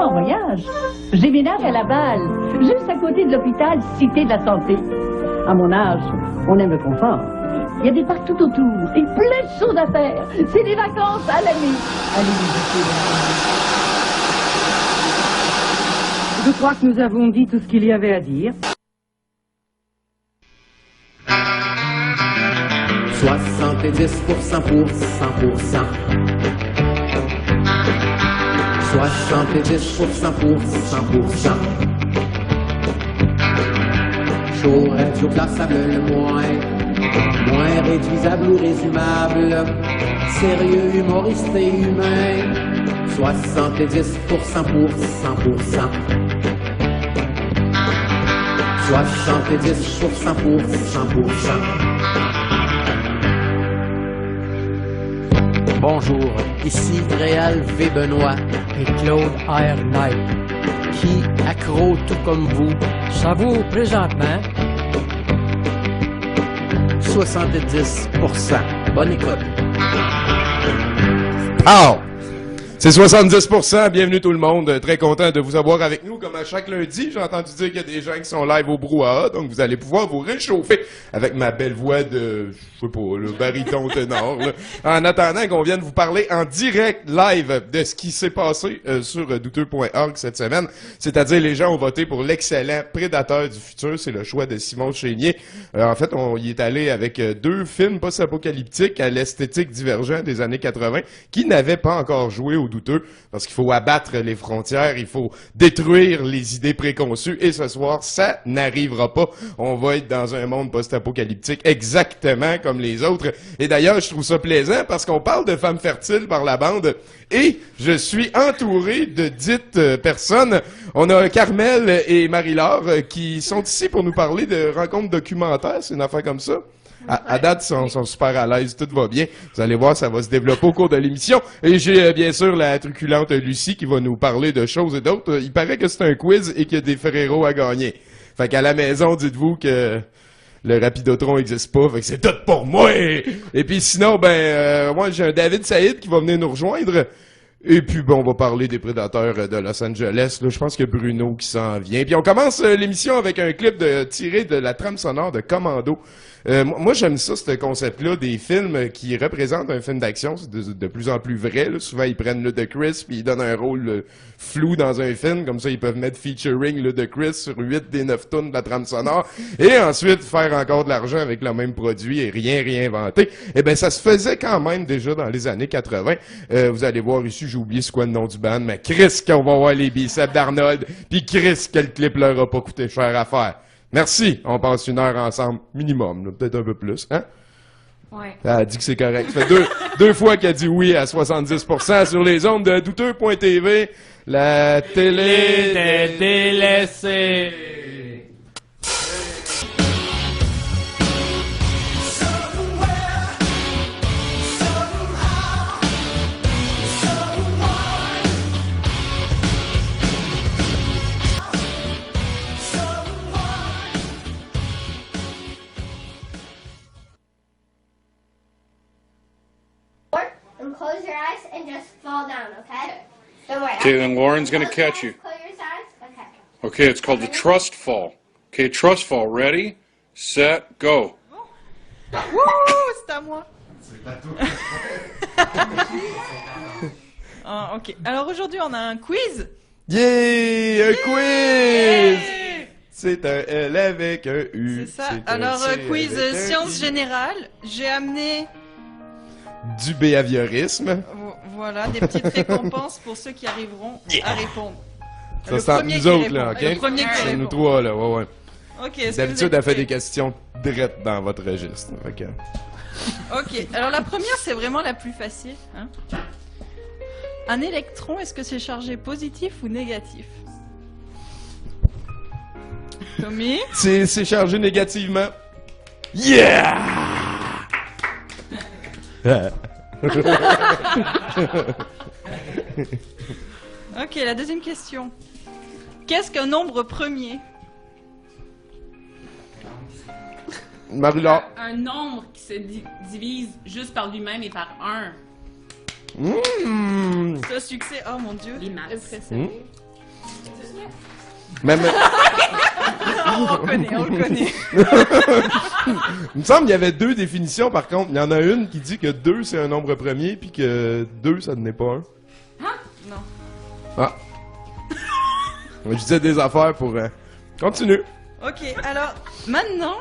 en voyage. Je déménage à Laval, juste à côté de l'hôpital Cité de la Santé. À mon âge, on aime le confort. Il y a des parcs tout autour et plein de choses à faire. C'est des vacances à l'année. Allez visiter. Je crois que nous avons dit tout ce qu'il y avait à dire. 70% pour 100%. 70% pour 100%. Chaud, radio, plaçable, le moins réduisable ou résumable. Sérieux, humoriste et humain. 70% pour 100%. 70% pour 100%. Bonjour, ici Réal V. Benoît et Claude R. Knight, qui, accro tout comme vous, savoure présentement 70%. Bonne écoute. Pow! C'est 70%, bienvenue tout le monde, très content de vous avoir avec nous comme à chaque lundi. J'ai entendu dire qu'il y a des gens qui sont live au brouhaha, donc vous allez pouvoir vous réchauffer avec ma belle voix de, je sais pas, le baryton ténor, là. En attendant qu'on vienne vous parler en direct live de ce qui s'est passé sur douteux.org cette semaine, c'est-à-dire les gens ont voté pour l'excellent Prédateur du futur, c'est le choix de Simon Chénier. En fait, on y est allé avec deux films post-apocalyptiques à l'esthétique divergente des années 80 qui n'avaient pas encore joué au douteux, parce qu'il faut abattre les frontières, il faut détruire les idées préconçues, et ce soir, ça n'arrivera pas. On va être dans un monde post-apocalyptique exactement comme les autres. Et d'ailleurs, je trouve ça plaisant, parce qu'on parle de femmes fertiles par la bande, et je suis entouré de dites personnes. On a Carmel et Marie-Laure qui sont ici pour nous parler de rencontres documentaires, c'est une affaire comme ça. À date, ils sont super à l'aise, tout va bien. Vous allez voir, ça va se développer au cours de l'émission. Et j'ai bien sûr la truculente Lucie qui va nous parler de choses et d'autres. Il paraît que c'est un quiz et qu'il y a des Ferrero à gagner. Fait qu'à la maison, dites-vous que le Rapidotron n'existe pas, fait que c'est tout pour moi! Et puis sinon, moi j'ai un David Saïd qui va venir nous rejoindre. Et puis, on va parler des prédateurs de Los Angeles. Là, je pense qu'il y a Bruno qui s'en vient. Puis on commence l'émission avec un clip tiré de la trame sonore de Commando. Moi, j'aime ça, ce concept-là, des films qui représentent un film d'action. C'est de plus en plus vrai. Là. Souvent, ils prennent Ludacris puis ils donnent un rôle flou dans un film. Comme ça, ils peuvent mettre featuring Ludacris sur 8 des 9 tonnes de la trame sonore. Et ensuite, faire encore de l'argent avec le même produit et rien réinventer. Eh ben, ça se faisait quand même déjà dans les années 80. Vous allez voir ici, j'ai oublié c'est quoi le nom du band, mais Chris, qu'on va voir les biceps d'Arnold, puis Chris, que le clip leur a pas coûté cher à faire. Merci, on passe une heure ensemble, minimum, là, peut-être un peu plus, hein? Ouais. Elle a dit que c'est correct. Ça fait deux fois qu'elle dit oui à 70% sur les ondes de douteux.tv. La télé des délaissés. And close your eyes and just fall down, okay? Don't worry. Okay, then Lauren's going to catch you. Close your eyes. Okay. Okay, it's called the trust fall. Okay, trust fall. Ready, set, go. Wouh, c'est à moi. Ah, ok. Alors aujourd'hui, on a un quiz. Yeah! Un quiz! C'est un L avec un U. C'est ça. Alors, quiz sciences générales. J'ai amené... du behaviorisme. Voilà, des petites récompenses pour ceux qui arriveront à répondre. Ça, c'est entre nous autres, là, OK? Le premier qui C'est répond. nous trois, là, ouais. Ok, est-ce que D'habitude, vous êtes elle fait prêts? des questions drettes dans votre registre. OK. Ok, alors la première, c'est vraiment la plus facile. Hein. Un électron, est-ce que c'est chargé positif ou négatif? Tommy? C'est chargé négativement. Yeah! Ok, la deuxième question. Qu'est-ce qu'un nombre premier? Marie-Laure. Un nombre qui se divise juste par lui-même et par 1. Mmh. Ce succès, oh mon dieu. Les maths. est précédé. Même... On le connaît. Il me semble qu'il y avait 2 définitions, par contre. Il y en a une qui dit que 2, c'est un nombre premier, puis que 2, ça n'est pas un. Non. Ah. Je disais des affaires pour... Continue. Ok, alors maintenant,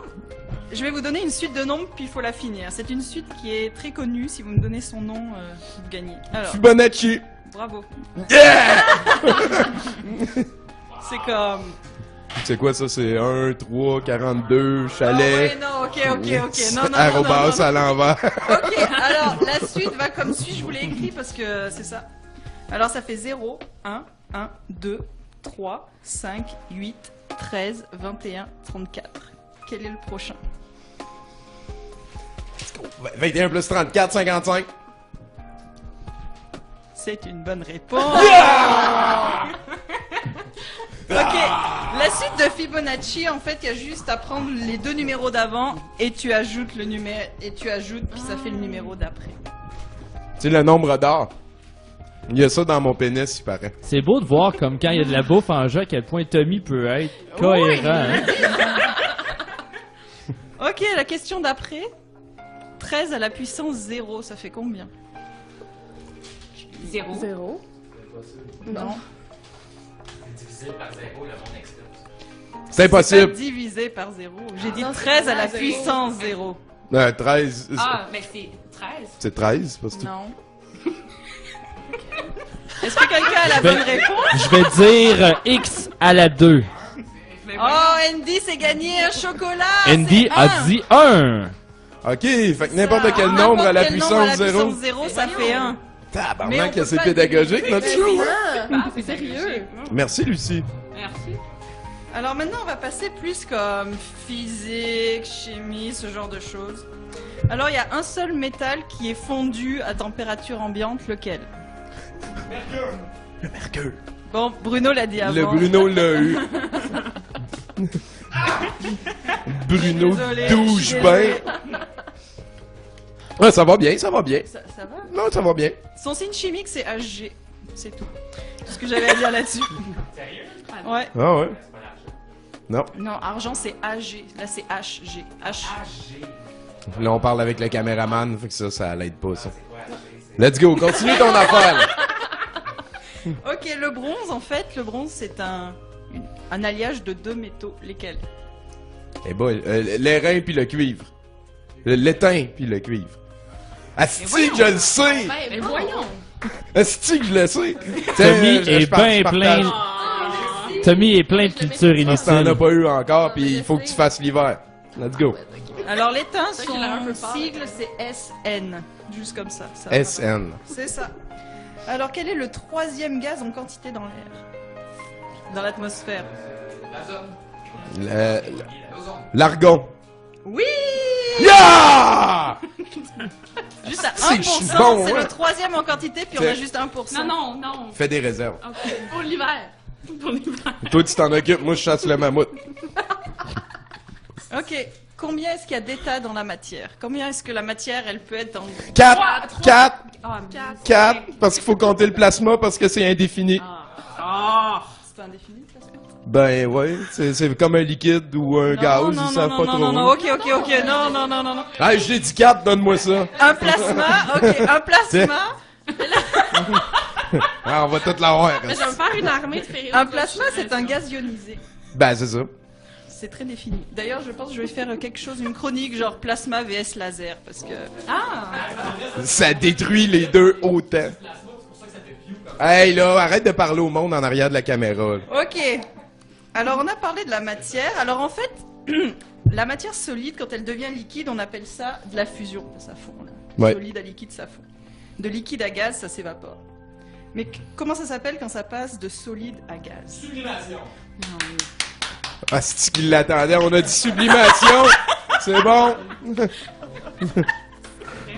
je vais vous donner une suite de nombres, puis il faut la finir. C'est une suite qui est très connue. Si vous me donnez son nom, vous gagnez. Alors, Fibonacci. bravo. Yeah! C'est comme... C'est quoi ça? C'est 1, 3, 42, chalet. Ah ouais, non, ok. Non, Arrobas à l'envers. Ok, alors la suite va comme suit, je vous l'ai écrit parce que c'est ça. Alors ça fait 0, 1, 1, 2, 3, 5, 8, 13, 21, 34. Quel est le prochain? 21 plus 34, 55. C'est une bonne réponse. Ok, la suite de Fibonacci, en fait, il y a juste à prendre les 2 numéros d'avant et tu ajoutes le numéro et tu ajoutes puis ça fait le numéro d'après. C'est le nombre d'or. Il y a ça dans mon pénis, il paraît. C'est beau de voir comme quand il y a de la bouffe en jeu à quel point Tommy peut être cohérent. Hein? Ok, la question d'après. 13 à la puissance 0, ça fait combien? 0. 0. Non. C'est impossible. Pas divisé par 0. J'ai dit 13 à la puissance 0. 13. Ah, mais c'est 13. C'est 13, parce que... Non. Est-ce que quelqu'un a la bonne réponse? Je vais dire X à la 2. Oh, Andy s'est gagné un chocolat! Andy c'est a un. dit 1. Ok, fait que n'importe quel nombre à la puissance 0. 0, ça fait 1. Mais on Tabarnak, peut c'est pas pédagogique, notre show. C'est sérieux. Merci, Lucie. Merci. Alors maintenant, on va passer plus comme physique, chimie, ce genre de choses. Alors, il y a un seul métal qui est fondu à température ambiante, lequel? Le mercure. Bon, Bruno l'a dit avant. Le Bruno l'a eu. Bruno Désolé, douche je suis ben. désolée. Ouais, ça va bien, ça va bien. Ça va? Non, ça va bien. Son signe chimique, c'est Hg. C'est tout. Tout ce que j'avais à dire là-dessus. Sérieux? Ouais. Ah ouais. Non. Non, argent, c'est Ag. Là, c'est Hg. H. Là, on parle avec le caméraman, fait que ça l'aide pas, ça. Let's go, continue ton affaire. Là. Ok, le bronze, en fait, le bronze, c'est un alliage de 2 métaux. Lesquels? Eh ben, l'airain puis le cuivre. L'étain puis le cuivre. Asti que je le sais! Mais voyons. Asti que je le sais! Tommy est je bien partage. plein. Tommy est plein de culture Parce que t'en as inutile. pas eu encore, puis il faut que tu fasses l'hiver. Let's go. Alors, l'étain, son sigle, c'est SN. Juste comme ça. Ça va. SN. C'est ça. Alors, quel est le 3e gaz en quantité dans l'air? Dans l'atmosphère? L'argon. Oui! Yeah! Juste à C'est 1%, bon, c'est hein? le 3e en quantité, puis on a C'est- juste 1%. Non, non, non. Fais des réserves. Ok. Pour l'hiver. Pour l'hiver. Toi, tu t'en occupes, moi, je chasse le mammouth. Ok. Combien est-ce qu'il y a d'états dans la matière? Combien est-ce que la matière, elle peut être dans... 4, 4, Ah, 4, parce qu'il faut compter le plasma parce que c'est indéfini. Ah. C'est pas indéfini, le plasma? Ben ouais, c'est comme un liquide ou un gaz, ils savent pas trop. non, ok, non. Ah, j'ai dit 4, donne-moi ça. Un plasma, ok, un plasma. Ah, on va tout l'avoir. Mais je vais me faire une armée de féroces. Un plasma, c'est un gaz ionisé. Ben, c'est ça. C'est très défini. D'ailleurs, je pense que je vais faire quelque chose, une chronique genre plasma vs laser, parce que... Ah. Ça détruit les deux autant. Hey là, arrête de parler au monde en arrière de la caméra. Là. Ok. Alors, on a parlé de la matière. Alors, en fait, la matière solide, quand elle devient liquide, on appelle ça de la fusion. Ça fond, là. Ouais. Solide à liquide, ça fond. De liquide à gaz, ça s'évapore. Mais comment ça s'appelle quand ça passe de solide à gaz? Sublimation. Ah, c'est qu'il l'attendait. On a dit sublimation. C'est bon.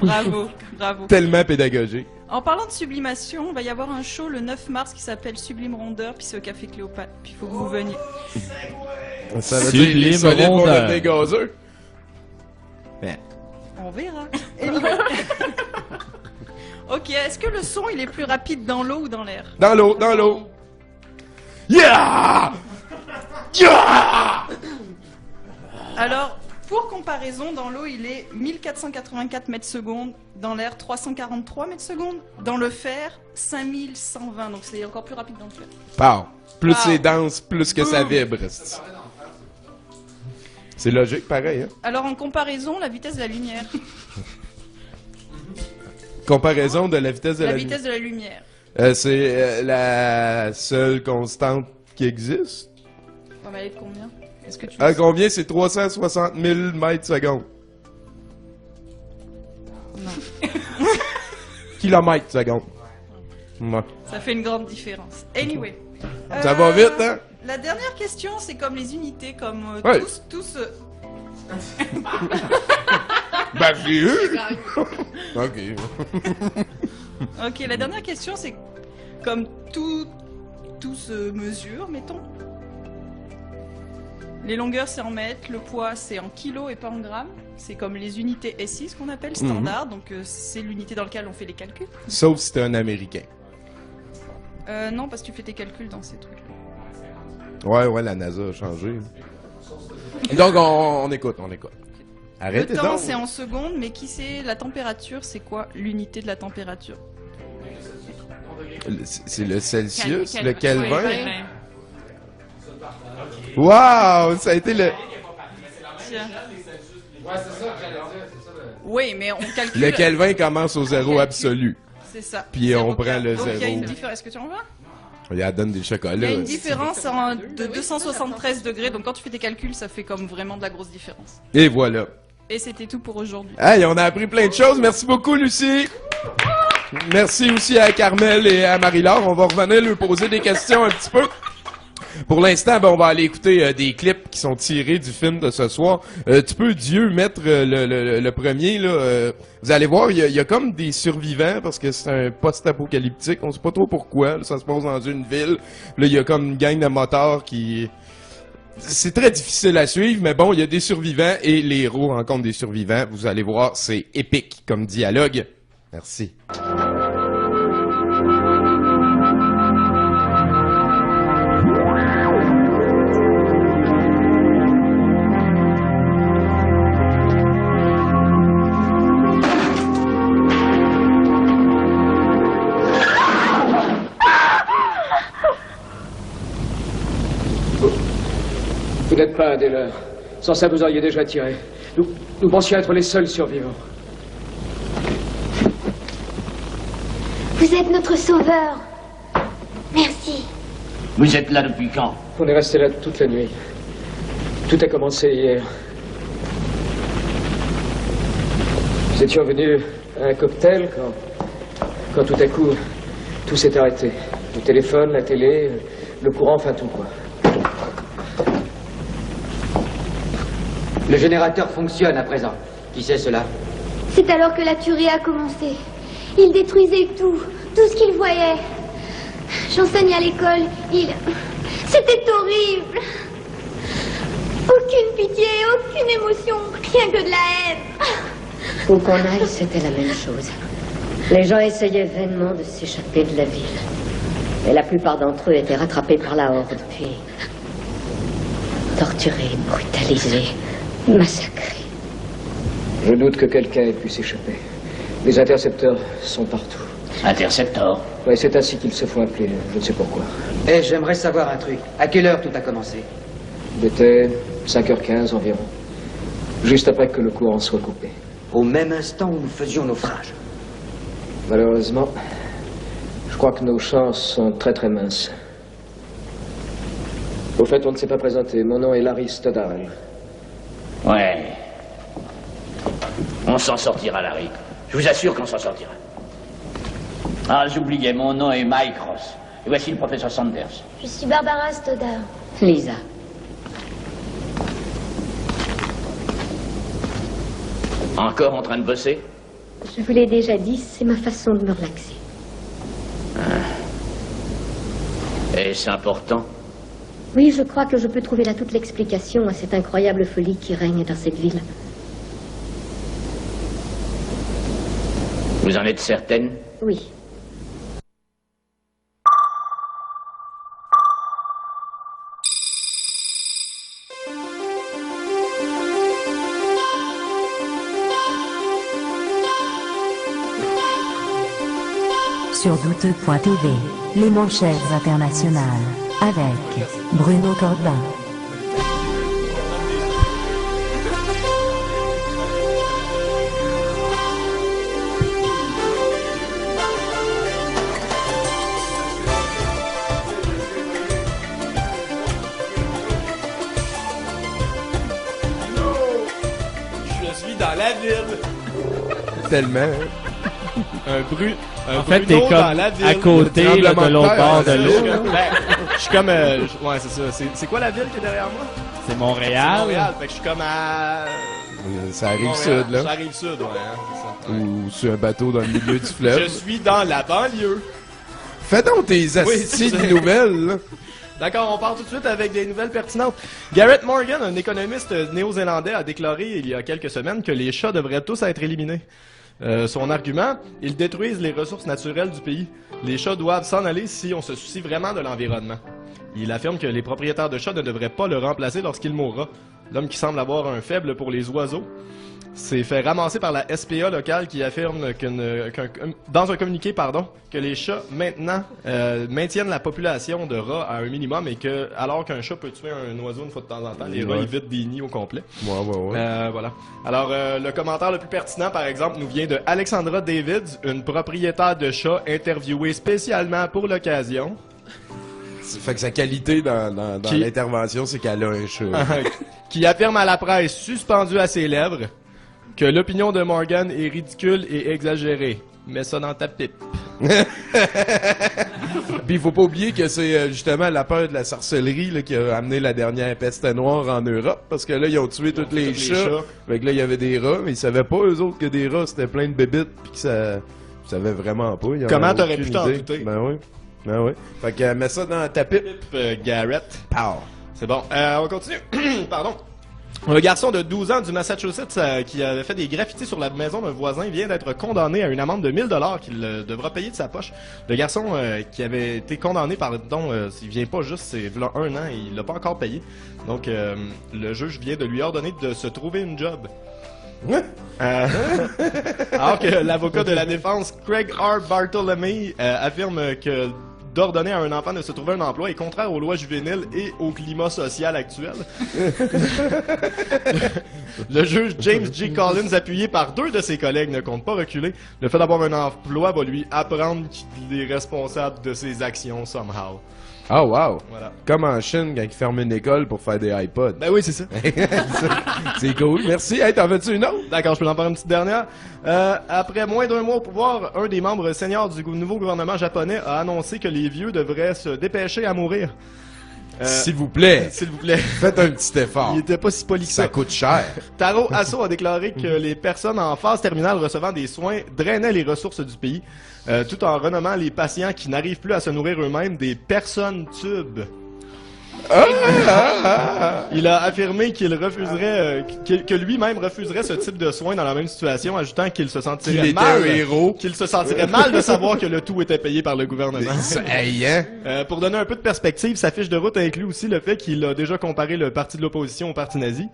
Bravo, bravo. Tellement pédagogique. En parlant de sublimation, il va y avoir un show le 9 mars qui s'appelle Sublime Rondeur, puis c'est au Café Cléopâtre. Puis il faut que vous veniez. Ça veut dire que les Sublime solides vont rondeur. devenir gazeux. Ben. On verra. Anyway. Ok, est-ce que le son il est plus rapide dans l'eau ou dans l'air? Dans l'eau, dans l'eau. Yeah! Yeah! Alors, pour comparaison, dans l'eau, il est 1484 mètres secondes, dans l'air 343 mètres secondes, dans le fer 5120, donc c'est encore plus rapide dans le fer. Pow. Plus Pow. c'est dense, plus que ça vibre. C'est logique, pareil, hein? Alors en comparaison, la vitesse de la lumière. Comparaison de la vitesse de La la vitesse de la lumière. c'est la seule constante qui existe. On va aller de combien? Est-ce que tu À combien? C'est 360 000 mètres secondes. Non. Kilomètres secondes. Ouais. Ça fait une grande différence. Anyway. Ça va vite, hein? La dernière question, c'est comme les unités, comme Ouais. tous. Ben, j'ai eu! Ok. Ok, la dernière question, c'est comme tout se mesure, mettons. Les longueurs, c'est en mètres, le poids, c'est en kilos et pas en grammes. C'est comme les unités SI, ce qu'on appelle standard, donc c'est l'unité dans laquelle on fait les calculs. Sauf si t'es un Américain. Non, parce que tu fais tes calculs dans ces trucs. Ouais, la NASA a changé. Donc, on écoute. Arrêtez Le temps, donc. c'est en secondes, mais qui sait la température, c'est quoi l'unité de la température? C'est le Celsius, le Kelvin. Kelvin. Wow, ça a été le... Tiens. Oui, mais on calcule... Le Kelvin commence au zéro absolu. C'est ça. Puis on Zéro prend le donc, il y a zéro. une différence. Est-ce que tu en vois? Il a donne des Il chocolats. y a une différence de 273 degrés, donc quand tu fais tes calculs, ça fait comme vraiment de la grosse différence. Et voilà. Et c'était tout pour aujourd'hui. Hey, on a appris plein de choses. Merci beaucoup, Lucie. Merci aussi à Carmel et à Marie-Laure. On va revenir lui poser des questions un petit peu. Pour l'instant, ben, on va aller écouter des clips qui sont tirés du film de ce soir. Tu peux, Dieu, mettre le premier, là. Vous allez voir, il y a comme des survivants, parce que c'est un post-apocalyptique. On sait pas trop pourquoi. Là, ça se passe dans une ville. Là, il y a comme une gang de motards qui... C'est très difficile à suivre, mais bon, il y a des survivants et les héros rencontrent des survivants. Vous allez voir, c'est épique comme dialogue. Merci. Vous n'êtes pas un des leurs. Sans ça, vous auriez déjà tiré. Nous pensions être les seuls survivants. Vous êtes notre sauveur. Merci. Vous êtes là depuis quand? On est resté là toute la nuit. Tout a commencé hier. Nous étions venus à un cocktail quand tout à coup, tout s'est arrêté. Le téléphone, la télé, le courant, enfin tout quoi. Le générateur fonctionne à présent. Qui sait cela? C'est alors que la tuerie a commencé. Il détruisait tout ce qu'il voyait. J'enseignais à l'école. C'était horrible. Aucune pitié, aucune émotion, rien que de la haine. Où qu'on aille, c'était la même chose. Les gens essayaient vainement de s'échapper de la ville. Et la plupart d'entre eux étaient rattrapés par la horde, puis torturés, brutalisés, massacrés. Je doute que quelqu'un ait pu s'échapper. Les intercepteurs sont partout. Interceptor? Oui, c'est ainsi qu'ils se font appeler, je ne sais pourquoi. Eh, j'aimerais savoir un truc. À quelle heure tout a commencé? Il était 5h15 environ. Juste après que le courant soit coupé. Au même instant où nous faisions naufrage. Malheureusement, je crois que nos chances sont très très minces. Au fait, on ne s'est pas présenté. Mon nom est Larry Stoddard. Ouais. On s'en sortira, Larry. Je vous assure qu'on s'en sortira. Ah, j'oubliais, mon nom est Mike Ross. Et voici le professeur Sanders. Je suis Barbara Stoddard. Lisa. Encore en train de bosser? Je vous l'ai déjà dit, c'est ma façon de me relaxer. Est-ce important? Oui, je crois que je peux trouver là toute l'explication à cette incroyable folie qui règne dans cette ville. Vous en êtes certaine? Oui. sur douteux.tv, les manchettes internationales, avec Bruno Corbin. Je suis dans la ville. Tellement. En fait, t'es Bruno comme dans la ville. à côté, là, de l'autre bord de l'eau. Je suis comme... ouais, c'est ça. C'est quoi la ville qui est derrière moi? C'est Montréal. C'est Montréal. Fait que je suis comme à... Ça arrive Montréal. sud, là. Ça arrive sud, ouais. Hein, c'est ça. Ou sur un bateau dans le milieu du fleuve. Je suis dans la banlieue. Fais donc tes astuces de nouvelles, là. D'accord, on part tout de suite avec des nouvelles pertinentes. Garrett Morgan, un économiste néo-zélandais, a déclaré il y a quelques semaines que les chats devraient tous être éliminés. Son argument, ils détruisent les ressources naturelles du pays. Les chats doivent s'en aller si on se soucie vraiment de l'environnement. Il affirme que les propriétaires de chats ne devraient pas le remplacer lorsqu'il mourra. L'homme qui semble avoir un faible pour les oiseaux s'est fait ramasser par la SPA locale qui affirme dans un communiqué que les chats maintenant maintiennent la population de rats à un minimum et que alors qu'un chat peut tuer un oiseau une fois de temps en temps, les rats évitent des nids au complet. Ouais. Voilà. Alors le commentaire le plus pertinent par exemple nous vient de Alexandra Davids, une propriétaire de chats interviewée spécialement pour l'occasion. Ça fait que sa qualité dans l'intervention, c'est qu'elle a un chat. Qui affirme à la presse suspendue à ses lèvres que l'opinion de Morgan est ridicule et exagérée. Mets ça dans ta pipe. Puis il faut pas oublier que c'est justement la peur de la sorcellerie là, qui a amené la dernière peste noire en Europe, parce que là, ils ont tué tous les chats. Fait que là, il y avait des rats, mais ils savaient pas, eux autres, que des rats, c'était plein de bébites, puis que ça... Ils savaient vraiment pas. Comment t'aurais pu t'en douter? Ben oui. Fait que mets ça dans ta pipe. Garrett. Pow. C'est bon. On continue. Pardon. Un garçon de 12 ans du Massachusetts qui avait fait des graffitis sur la maison d'un voisin vient d'être condamné à une amende de 1000 $ qu'il devra payer de sa poche. Le garçon qui avait été condamné, il vient pas juste, c'est v'là 1 an et il l'a pas encore payé. Donc le juge vient de lui ordonner de se trouver une job. Alors que l'avocat de la défense, Craig R. Bartholomew, affirme que d'ordonner à un enfant de se trouver un emploi est contraire aux lois juvéniles et au climat social actuel. Le juge James G. Collins, appuyé par 2 de ses collègues, ne compte pas reculer. Le fait d'avoir un emploi va lui apprendre qu'il est responsable de ses actions somehow. Oh wow! Voilà. Comme en Chine quand ils ferment une école pour faire des iPods. Ben oui, c'est ça. C'est cool. Merci. Hey, t'en veux-tu une autre? D'accord, je peux en faire une petite dernière. Après moins d'1 mois au pouvoir, un des membres seniors du nouveau gouvernement japonais a annoncé que les vieux devraient se dépêcher à mourir. S'il vous plaît. S'il vous plaît. Faites un petit effort. Il était pas si poli que ça. Ça coûte cher. Taro Asso a déclaré que les personnes en phase terminale recevant des soins drainaient les ressources du pays, tout en renommant les patients qui n'arrivent plus à se nourrir eux-mêmes des personnes tubes. Il a affirmé qu'il refuserait, que lui-même refuserait ce type de soins dans la même situation, ajoutant qu'il se sentirait qu'il se sentirait mal de savoir que le tout était payé par le gouvernement. Pour donner un peu de perspective, sa fiche de route inclut aussi le fait qu'il a déjà comparé le parti de l'opposition au parti nazi,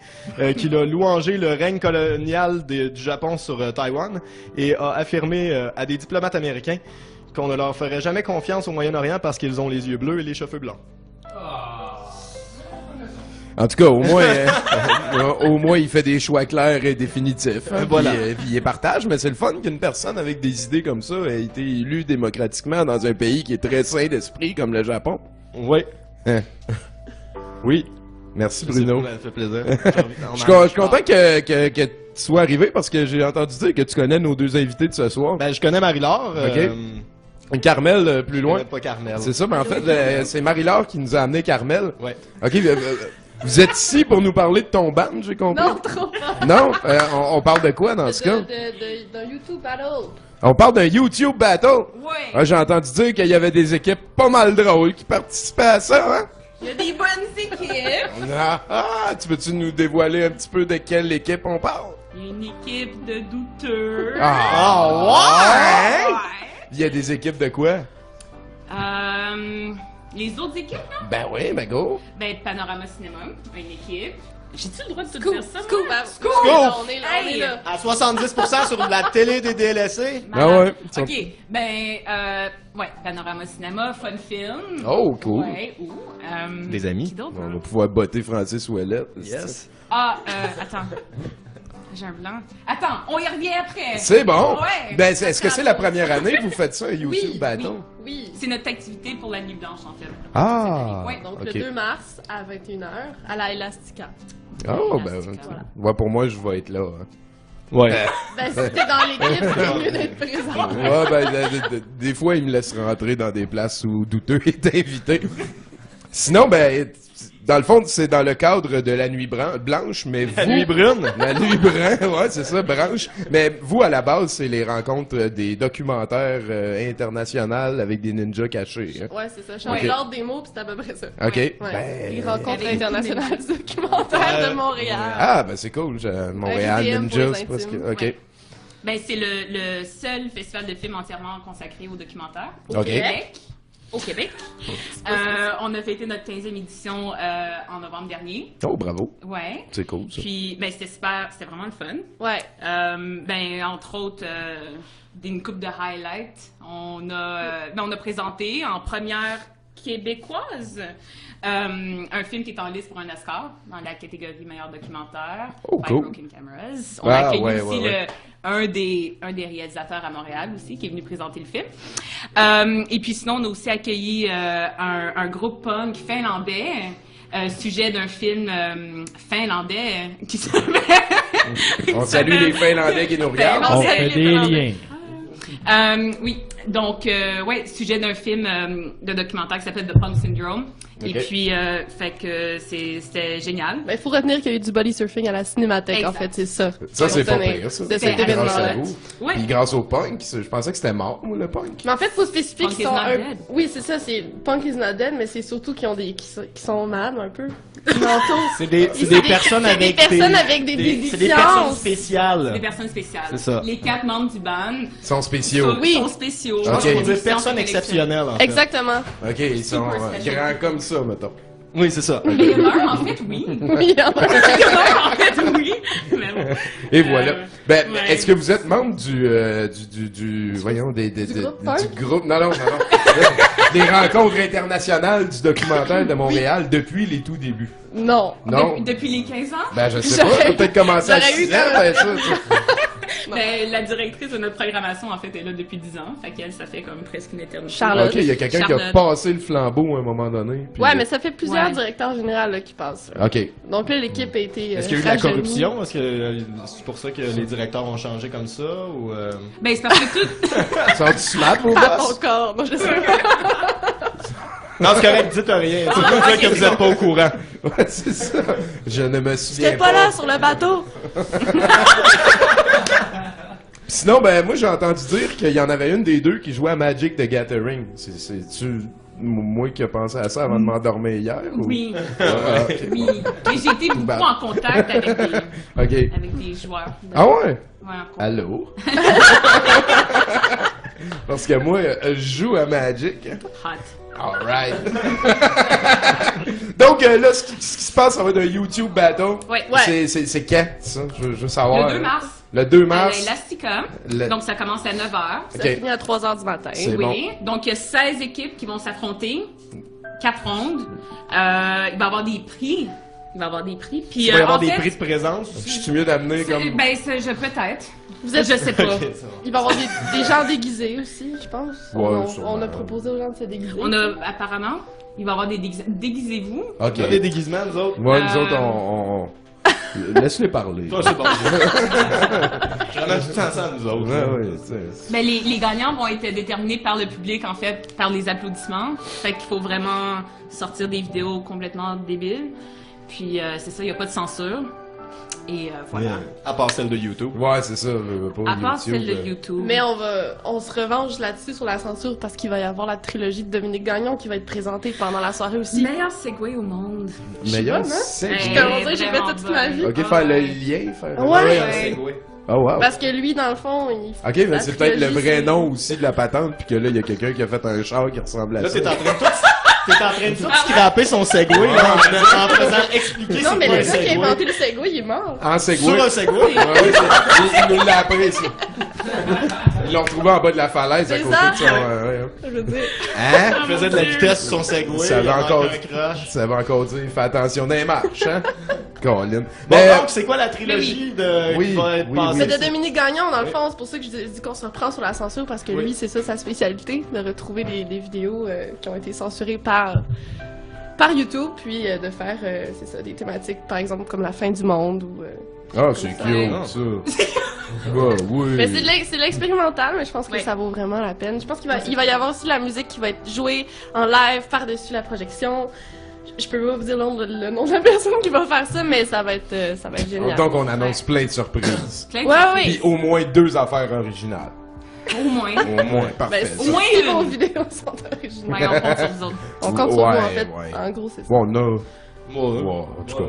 qu'il a louangé le règne colonial du Japon sur Taïwan et a affirmé à des diplomates américains qu'on ne leur ferait jamais confiance au Moyen-Orient parce qu'ils ont les yeux bleus et les cheveux blancs. En tout cas, au moins, il fait des choix clairs et définitifs. Hein, voilà. Puis il les partage, mais c'est le fun qu'une personne avec des idées comme ça ait été élue démocratiquement dans un pays qui est très sain d'esprit comme le Japon. Oui. Hein. Oui. Merci Bruno. Ça fait plaisir. Je suis content que tu sois arrivé parce que j'ai entendu dire que tu connais nos 2 invités de ce soir. Ben, je connais Marie-Laure. Carmel, plus loin. Pas Carmel. C'est ça, mais en fait, c'est Marie-Laure qui nous a amené Carmel. Ouais. OK, vous êtes ici pour nous parler de ton band, j'ai compris? Non, trop pas. Non? On parle de quoi dans ce cas? D'un YouTube Battle. On parle d'un YouTube Battle? Oui. Ah, j'ai entendu dire qu'il y avait des équipes pas mal drôles qui participaient à ça, hein? Il y a des bonnes équipes. Tu veux-tu nous dévoiler un petit peu de quelle équipe on parle? Il y a une équipe de douteux. Ouais! Il y a des équipes de quoi? Les autres équipes, là? Ben oui, ben go. Ben, Panorama Cinéma, une équipe. J'ai-tu le droit de te Scoop, dire ça? Scoop, moi? Scoop! On est là, on est là. À 70% sur la télé des DLSC. Ah ouais. OK, ben, ouais, Panorama Cinéma, Fun Film. Oh, cool. Ouais, ou... Des amis. Qui d'autre? On va pouvoir botter Francis Ouellette. Yes. Ah, attends. J'ai un blanc. Attends, on y revient après. C'est bon. Ouais. Ben, est-ce que c'est la première année que vous faites ça à YouTube Bâton? Oui. C'est notre activité pour la Nuit Blanche, en fait. Ah. Ouais, donc ok. le 2 mars à 21h à la Elastica. Oh, ben, Voilà. ouais, pour moi, je vais être là. Hein. Ouais. Ben, si t'es dans l'équipe, c'est mieux d'être présent. Ouais, ben, des fois, ils me laissent rentrer dans des places où douteux est invité. Sinon, ben, dans le fond, c'est dans le cadre de la nuit blanche, mais vous... La nuit brune? La nuit brune, ouais, c'est ça, branche. Mais vous, à la base, c'est les rencontres des documentaires internationaux avec des ninjas cachés. Hein? Ouais, c'est ça. Je change Ok. l'ordre des mots, puis c'est à peu près ça. Ok. Ouais. Ben, Les rencontres internationales du documentaire de Montréal. Ah, ben c'est cool. Montréal RIDM pour Ninjas, les parce que... intimes, OK. ouais. Ben, c'est le seul festival de films entièrement consacré au documentaire au Ok. Québec. Au Québec. On a fêté notre 15e édition en novembre dernier. Oh, bravo. Ouais. C'est cool, ça. Puis, ben, c'était vraiment le fun. Ouais. Ben, entre autres, une coupe de highlights. On a présenté en première québécoise un film qui est en liste pour un Oscar dans la catégorie meilleur documentaire. Oh, by cool. Broken Cameras. On a accueilli aussi ouais. un des réalisateurs à Montréal aussi qui est venu présenter le film. Et puis sinon, on a aussi accueilli un groupe punk finlandais, sujet d'un film finlandais qui s'appelle... On salue les Finlandais qui nous regardent. On fait des liens. Oui, donc, ouais, sujet d'un film de documentaire qui s'appelle The Punk Syndrome. Et Ok. puis, fait que c'était génial. Ben, il faut retenir qu'il y a eu du body surfing à la Cinémathèque, en fait, c'est ça. Ça, c'est pas Retenir pire, ça. De cet Grâce à événement-là. vous. Ouais. Puis grâce au punk, je pensais que c'était mort, moi, le punk. Mais en fait, il faut spécifier Punk qu'ils is sont not un... dead. Oui, c'est ça, c'est Punk is not dead, mais c'est surtout qu'ils ont qui sont malades un peu. Mentaux. C'est des personnes c'est avec des personnes avec des c'est des personnes déficiences. spéciales. Des personnes spéciales. C'est ça. Les 4 membres du band Ils sont spéciaux. sont spéciaux. Je pense Ok. qu'on dit Ils sont personnes exceptionnelles, en fait. Exactement. OK, ils sont grands comme ça, mettons. Oui, c'est ça. Il y en a un, en fait, oui. Oui, en fait. Il y en a un, en fait, oui. Mais bon. Et voilà. Ben, ouais. est-ce que vous êtes membre voyons, du groupe, non. Des rencontres internationales du documentaire de Montréal depuis les tout débuts? Non. Non? Depuis les 15 ans? Ben, je sais pas, t'as peut-être commencé à j'aurais eu 6 ans, quand ben, ça. Ben, la directrice de notre programmation, en fait, est là depuis 10 ans. Fait qu'elle, ça fait comme presque une éternité. Charlotte. OK, il y a quelqu'un qui a Charlotte. passé le flambeau à un moment donné. puis- Ouais, mais ça fait plusieurs Ouais. directeurs généraux là, qui passent. là. OK. Donc là, l'équipe a été. Est-ce qu'il y a eu de la rajeunie. corruption? Est-ce que c'est pour ça que les directeurs ont changé comme ça? Ou Ben, c'est parce que tout. Sont-ils smart, vos Pas boss? encore. Non, je sais pas. Non, c'est correct, dites rien. C'est pour ça que vous êtes pas au courant. Ouais, c'est ça. Je ne me souviens J'étais pas là sur le bateau. Sinon, ben, moi, j'ai entendu dire qu'il y en avait une des deux qui jouait à Magic the Gathering. C'est-tu moi qui ai pensé à ça avant de m'endormir hier? Ou... Oui. Ah, ok. Oui. Et j'ai été beaucoup en contact avec OK. des joueurs. Ah ouais? Ouais, en contact. Allô? Parce que moi, je joue à Magic. Hot. Alright. Donc là, ce qui se passe, ça va être un YouTube battle. Ouais. C'est quand, ça? Je veux savoir. Le 2 mars. Le 2 À mars. l'Elastica. Le- Donc, ça commence à 9h. Ça finit à 3h du matin. C'est Oui. Donc, il y a 16 équipes qui vont s'affronter. 4 rondes. Il va y avoir des prix. Puis, il va y avoir en des fait, prix de présence aussi? Je suis mieux d'amener comme... Ben, peut-être. Vous êtes... Je sais pas. Ok, ça va. Il va y avoir des gens déguisés aussi, je pense. Ouais, on a proposé aux gens de se déguiser. On a, apparemment, il va y avoir des déguisez-vous. OK. On a des déguisements, nous autres? Moi, nous autres, on... Laisse-les parler. Toi, c'est bon. J'en ai tout ensemble, nous autres. Ouais, ouais, c'est... Ben, les gagnants vont être déterminés par le public, en fait, par les applaudissements. Fait qu'il faut vraiment sortir des vidéos complètement débiles. Puis, c'est ça, il n'y a pas de censure. Et voilà. À part celle de YouTube. Ouais, c'est ça. Pas À part YouTube, celle de YouTube. Mais on se revanche là-dessus sur la censure parce qu'il va y avoir la trilogie de Dominique Gagnon qui va être présentée pendant la soirée aussi. Meilleur segway au monde. Meilleur c'est segway. Comment dire, j'ai fait Vraiment toute ma vie. OK, faire le lien, faire... Ouais. Oh, wow. Parce que lui, dans le fond, il... OK, mais la c'est peut-être le trilogie, vrai c'est- nom aussi de la patente, puis que là, il y a quelqu'un qui a fait un char qui ressemble à Là, ça. t'es en train de tout... T'es en train de scraper son Segway là, en faisant expliquer Non, c'est mais quoi le un gars qui a Segway. inventé le Segway, il est mort. En Segway. Sur un Segway? Ouais, il nous l'a appris, ça. Ils l'ont retrouvé en bas de la falaise à C'est côté ça? de son... Je veux dire. Hein? Il faisait de la vitesse sur son Segway. Ça il va manque encore... un crush. Ça va encore dire, fais attention dans les marches, hein? Colin. Bon, Mais, donc, c'est quoi la trilogie de... Oui, qui va être oui, passée? C'est de Dominique Gagnon, dans le fond. C'est pour ça que je dis qu'on se reprend sur la censure, parce que Oui. lui, c'est ça sa spécialité, de retrouver des vidéos qui ont été censurées par YouTube, puis de faire, c'est ça, des thématiques, par exemple, comme la fin du monde ou... Ah, c'est ça. cute, ça. Bah, oui. Mais c'est de l'expérimental, mais je pense que Oui. ça vaut vraiment la peine. Je pense qu'il va y avoir aussi la musique qui va être jouée en live par-dessus la projection. Je peux pas vous dire le nom de la personne qui va faire ça, mais ça va être génial. Donc, on annonce plein de surprises. Plein de Ouais, surprises. oui. Puis au moins 2 affaires originales. Au moins. Au moins, parfait. Ben, ça. Au moins si une. vos vidéos sont originales. Ouais, on compte sur vous autres. On compte sur Ouais, vous, en fait. ouais. En gros, c'est ça. Bon, on a... Ouais, en tout cas,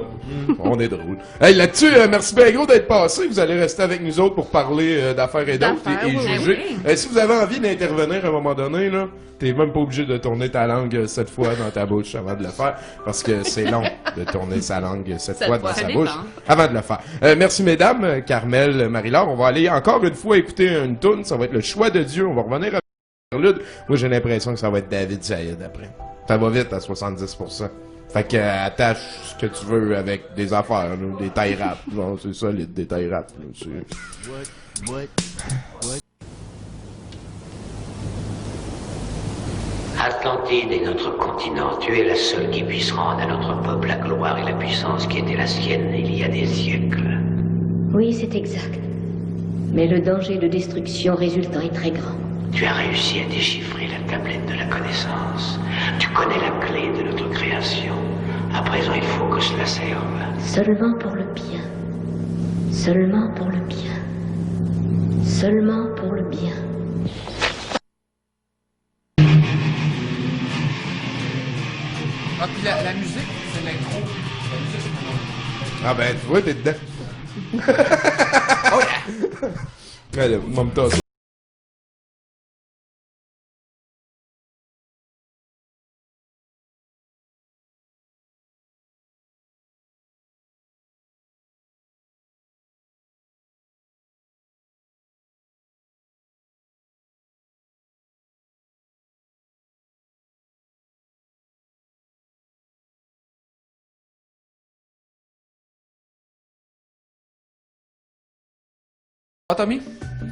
on est drôle. Hey, là-dessus, merci bien gros d'être passé. Vous allez rester avec nous autres pour parler d'affaires et d'autres D'affaires, et oui, juger. oui. Si vous avez envie d'intervenir à un moment donné, là, t'es même pas obligé de tourner ta langue 7 fois dans ta bouche avant de le faire, parce que c'est long de tourner sa langue 7 fois dans fois, sa ça bouche dépend. avant de le faire. Merci mesdames, Carmel, Marie-Laure. On va aller encore une fois écouter une toune. Ça va être le choix de Dieu. On va revenir avec Interlude. Moi, j'ai l'impression que ça va être David Zayed après. Ça va vite à 70%. Fait que attache ce que tu veux avec des affaires, là, des tailles rap. Bon, c'est solide, des tailles rap. Là, Atlantide est notre continent. Tu es la seule qui puisse rendre à notre peuple la gloire et la puissance qui étaient la sienne il y a des siècles. Oui, c'est exact. Mais le danger de destruction résultant est très grand. Tu as réussi à déchiffrer la tablette de la connaissance. Tu connais la clé de notre création. À présent, il faut que cela serve. Seulement pour le bien. Seulement pour le bien. Seulement pour le bien. Ah, puis la musique, c'est l'intro. La musique, c'est mon nom. Ah ben, tu vois, t'es dedans. Oh yeah! Allez, monte-toi ça. Ah, Tommy?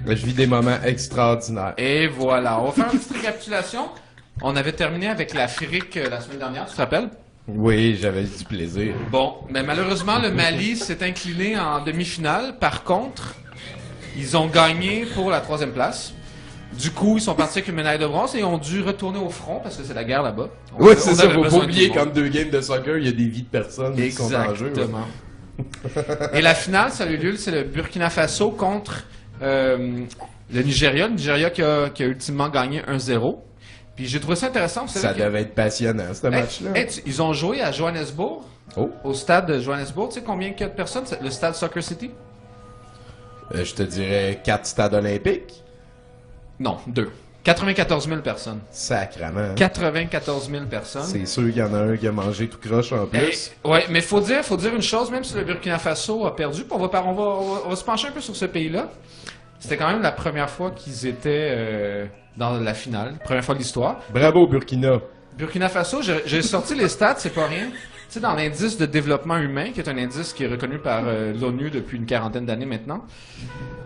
Je vis des moments extraordinaires. Et voilà, on va faire une petite récapitulation. On avait terminé avec l'Afrique la semaine dernière, tu te rappelles? Oui, j'avais du plaisir. Bon, mais malheureusement, le Mali s'est incliné en demi-finale. Par contre, ils ont gagné pour la 3e place. Du coup, ils sont partis avec une médaille de bronze et ont dû retourner au front parce que c'est la guerre là-bas. Oui, c'est ça, avait faut pas besoin de oublier tout le monde. qu'entre 2 games de soccer, il y a des vies de personnes qui sont en jeu. Ouais. Exactement. Et la finale, ça a eu lieu, c'est le Burkina Faso contre le Nigeria. Le Nigeria qui a ultimement gagné 1-0. Puis j'ai trouvé ça intéressant. Vous savez Ça que- devait être passionnant, ce match-là. ils ont joué à Johannesburg, au stade de Johannesburg. Tu sais combien il y a de personnes? C'est le stade Soccer City? Je te dirais 4 stades olympiques. Non, 2. 94 000 personnes. Sacrement. 94 000 personnes. C'est sûr qu'il y en a un qui a mangé tout croche en plus. Ouais, mais faut dire une chose, même si le Burkina Faso a perdu, puis on va se pencher un peu sur ce pays-là. C'était quand même la première fois qu'ils étaient dans la finale, première fois de l'histoire. Bravo Burkina. Burkina Faso, j'ai sorti les stats, c'est pas rien. Tu sais, dans l'indice de développement humain, qui est un indice qui est reconnu par l'ONU depuis une quarantaine d'années maintenant,